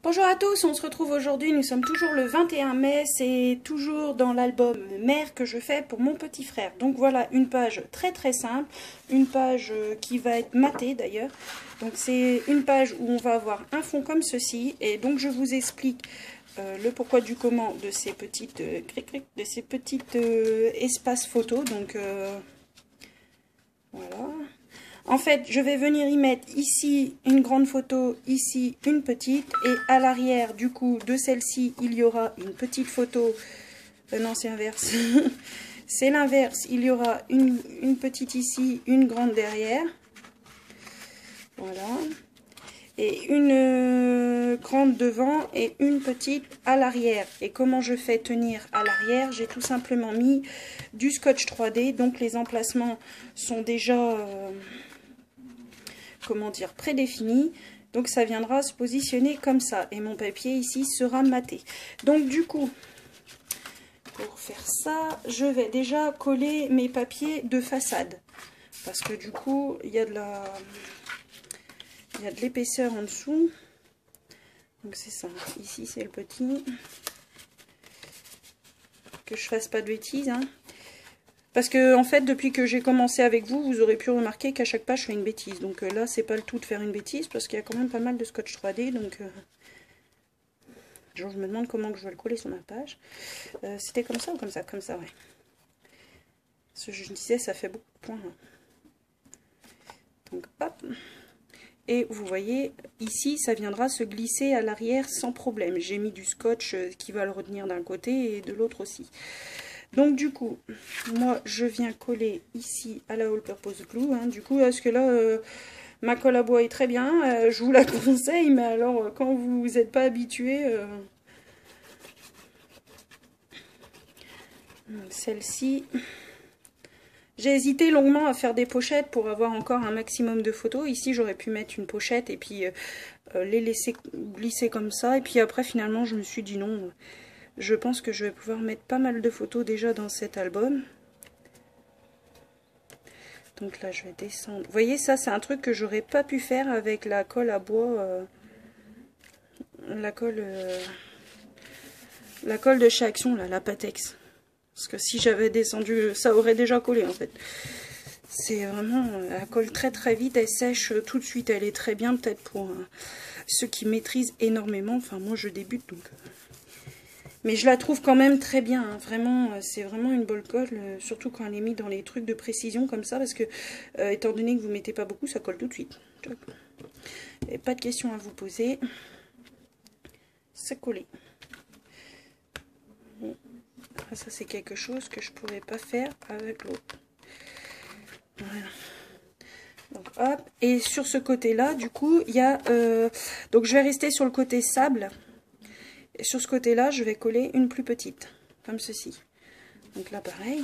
Bonjour à tous, on se retrouve aujourd'hui, nous sommes toujours le 21 mai, c'est toujours dans l'album Mère que je fais pour mon petit frère. Donc voilà une page très simple, une page qui va être matée d'ailleurs. Donc c'est une page où on va avoir un fond comme ceci et donc je vous explique le pourquoi du comment de ces petites, espaces photos. Donc voilà. En fait, je vais venir y mettre ici une grande photo, ici une petite. Et à l'arrière, du coup, de celle-ci, il y aura une petite photo. Non, c'est inverse. C'est l'inverse. Il y aura une petite ici, une grande derrière. Voilà. Et une grande devant et une petite à l'arrière. Et comment je fais tenir à l'arrière? J'ai tout simplement mis du scotch 3D. Donc les emplacements sont déjà... comment dire, prédéfini. Donc ça viendra se positionner comme ça. Et mon papier ici sera maté. Donc du coup, pour faire ça, je vais déjà coller mes papiers de façade. Parce que du coup, il y a de l'épaisseur en dessous. Donc c'est ça. Ici c'est le petit. Que je fasse pas de bêtises, hein. Parce que, en fait, depuis que j'ai commencé avec vous, vous aurez pu remarquer qu'à chaque page, je fais une bêtise. Donc là, c'est pas le tout de faire une bêtise, parce qu'il y a quand même pas mal de scotch 3D. Donc, genre, je me demande comment que je vais le coller sur ma page. C'était comme ça ou comme ça? Comme ça, ouais. Ce que je disais, ça fait beaucoup de points. Hein. Donc, hop. Et vous voyez, ici, ça viendra se glisser à l'arrière sans problème. J'ai mis du scotch qui va le retenir d'un côté et de l'autre aussi. Donc du coup, moi je viens coller ici à la All Purpose Glue. Hein. Du coup, parce que là, ma colle à bois est très bien, je vous la conseille, mais alors quand vous n'êtes pas habitué, celle-ci, j'ai hésité longuement à faire des pochettes pour avoir encore un maximum de photos. Ici, j'aurais pu mettre une pochette et puis les laisser glisser comme ça. Et puis après, finalement, je me suis dit non. Je pense que je vais pouvoir mettre pas mal de photos déjà dans cet album. Donc là, je vais descendre. Vous voyez, ça, c'est un truc que j'aurais pas pu faire avec la colle à bois. La colle de chez Action, là, la Patex. Parce que si j'avais descendu, ça aurait déjà collé, en fait. C'est vraiment... elle colle très vite, elle sèche tout de suite. Elle est très bien, peut-être pour ceux qui maîtrisent énormément. Enfin, moi, je débute, donc... Mais je la trouve quand même très bien, hein. Vraiment, c'est vraiment une bonne colle, surtout quand elle est mise dans les trucs de précision comme ça, parce que, étant donné que vous ne mettez pas beaucoup, ça colle tout de suite. Et pas de questions à vous poser. C'est collé. Ça, c'est quelque chose que je ne pourrais pas faire avec l'autre. Voilà. Donc, hop. Et sur ce côté-là, du coup, il y a... donc, je vais rester sur le côté sable. Et sur ce côté-là, je vais coller une plus petite, comme ceci. Donc là, pareil.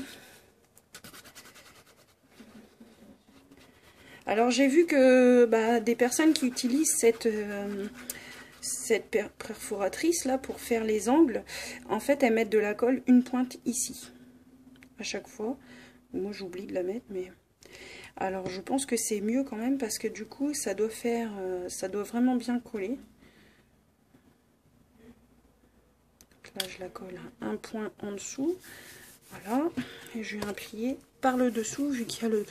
Alors, j'ai vu que des personnes qui utilisent cette perforatrice là pour faire les angles, en fait, elles mettent de la colle une pointe ici, à chaque fois. Moi, j'oublie de la mettre, mais... Alors, je pense que c'est mieux quand même, parce que du coup, ça doit faire... ça doit vraiment bien coller. Là, je la colle un point en dessous. Voilà. Et je viens plier par le dessous, vu qu'il y a le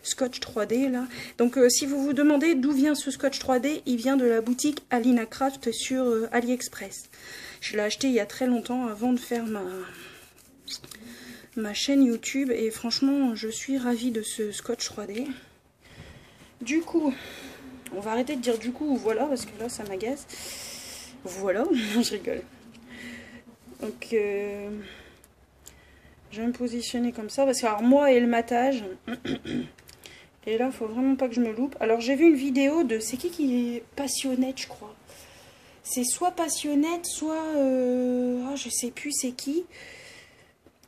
scotch 3D là. Donc, si vous vous demandez d'où vient ce scotch 3D, il vient de la boutique Alina Craft sur AliExpress. Je l'ai acheté il y a très longtemps avant de faire ma chaîne YouTube. Et franchement, je suis ravie de ce scotch 3D. Du coup, on va arrêter de dire du coup ou voilà, parce que là, ça m'agace. Voilà, je rigole. Donc, je vais me positionner comme ça. Parce que, alors, moi et le matage. Et là, il faut vraiment pas que je me loupe. Alors, j'ai vu une vidéo de... C'est qui est Passionnette, je crois. C'est soit Passionnette, soit... je sais plus c'est qui.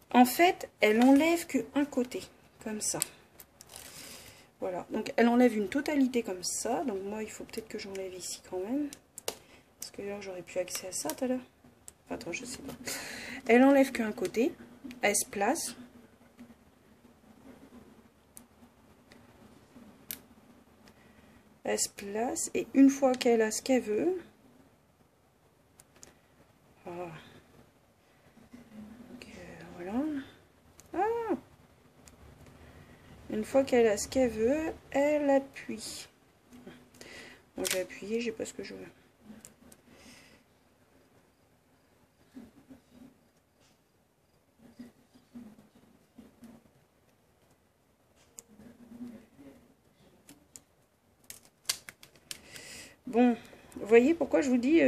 En fait, elle enlève qu'un côté. Comme ça. Voilà. Donc, elle enlève une totalité comme ça. Donc, moi, il faut peut-être que j'enlève ici quand même. Parce que là, j'aurais pu accéder à ça tout à l'heure. Attends, je sais pas. Elle enlève qu'un côté. Elle se place. Elle se place. Et une fois qu'elle a ce qu'elle veut, Donc, voilà. Ah, une fois qu'elle a ce qu'elle veut, elle appuie. Bon, j'ai appuyé, j'ai pas ce que je veux. Bon, vous voyez pourquoi je vous dis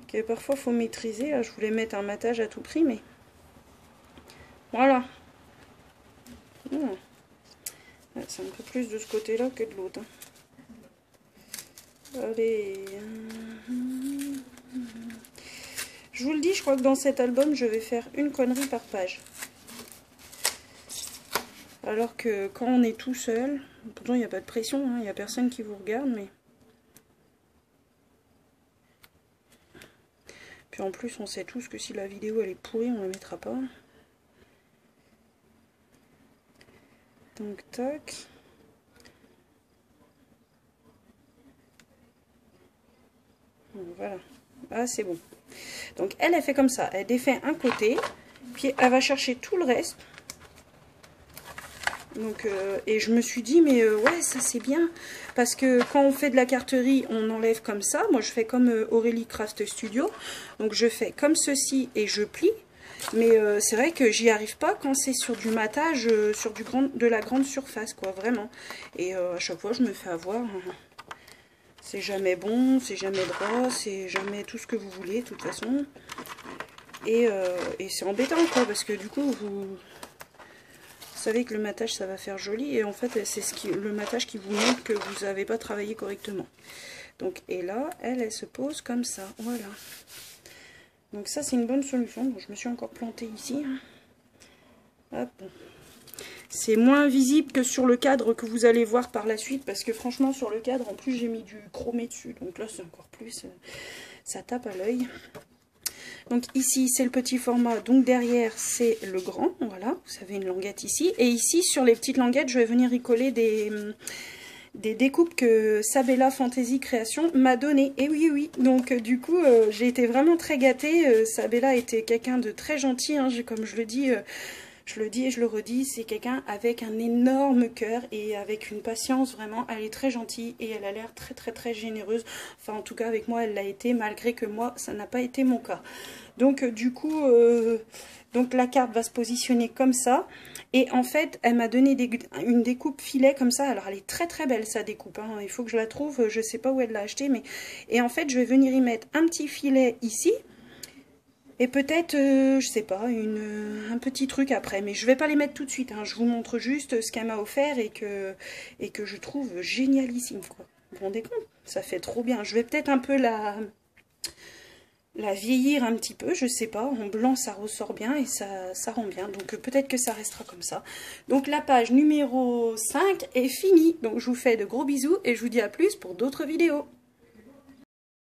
que parfois il faut maîtriser. Là, je voulais mettre un matage à tout prix, mais voilà. C'est un peu plus de ce côté-là que de l'autre. Allez. Je vous le dis, je crois que dans cet album, je vais faire une connerie par page. Alors que quand on est tout seul, pourtant il n'y a pas de pression, il n'y a personne qui vous regarde, mais... Puis en plus, on sait tous que si la vidéo elle est pourrie, on la mettra pas. Donc, tac. Donc, voilà. Ah, c'est bon. Donc, elle fait comme ça. Elle défait un côté, puis elle va chercher tout le reste. Donc, et je me suis dit, mais ouais, ça c'est bien. Parce que quand on fait de la carterie, on enlève comme ça. Moi, je fais comme Aurélie Craft Studio. Donc, je fais comme ceci et je plie. Mais c'est vrai que j'y arrive pas quand c'est sur du matage, sur de la grande surface, quoi, vraiment. Et à chaque fois, je me fais avoir. C'est jamais bon, c'est jamais droit, c'est jamais tout ce que vous voulez, de toute façon. Et c'est embêtant, quoi, parce que du coup, vous savez que le matage, ça va faire joli. Et en fait, c'est le matage qui vous montre que vous n'avez pas travaillé correctement. Donc, et là, elle se pose comme ça, voilà. Donc ça, c'est une bonne solution. Bon, je me suis encore plantée ici. Hop. C'est moins visible que sur le cadre que vous allez voir par la suite. Parce que franchement, sur le cadre, en plus, j'ai mis du chromé dessus. Donc là, c'est encore plus... ça tape à l'œil. Donc ici, c'est le petit format. Donc derrière, c'est le grand. Voilà, vous avez une languette ici. Et ici, sur les petites languettes, je vais venir y coller des découpes que Sabella Fantasy Création m'a donné. Et oui, oui. Donc du coup, j'ai été vraiment très gâtée. Sabella était quelqu'un de très gentil, hein, comme je le dis et je le redis, c'est quelqu'un avec un énorme cœur et avec une patience vraiment. Elle est très gentille et elle a l'air très très très généreuse. Enfin, en tout cas, avec moi, elle l'a été, malgré que moi, ça n'a pas été mon cas. Donc du coup, donc la carte va se positionner comme ça. Et en fait, elle m'a donné une découpe filet comme ça. Alors, elle est très très belle, sa découpe, hein. Il faut que je la trouve. Je ne sais pas où elle l'a achetée. Mais... Et en fait, je vais venir y mettre un petit filet ici. Et peut-être, je sais pas, un petit truc après. Mais je vais pas les mettre tout de suite, hein. Je vous montre juste ce qu'elle m'a offert et que je trouve génialissime, quoi. Vous vous rendez compte? Ça fait trop bien. Je vais peut-être un peu la vieillir un petit peu, je sais pas, en blanc ça ressort bien et ça rend bien, donc peut-être que ça restera comme ça. Donc la page numéro 5 est finie, donc je vous fais de gros bisous et je vous dis à plus pour d'autres vidéos.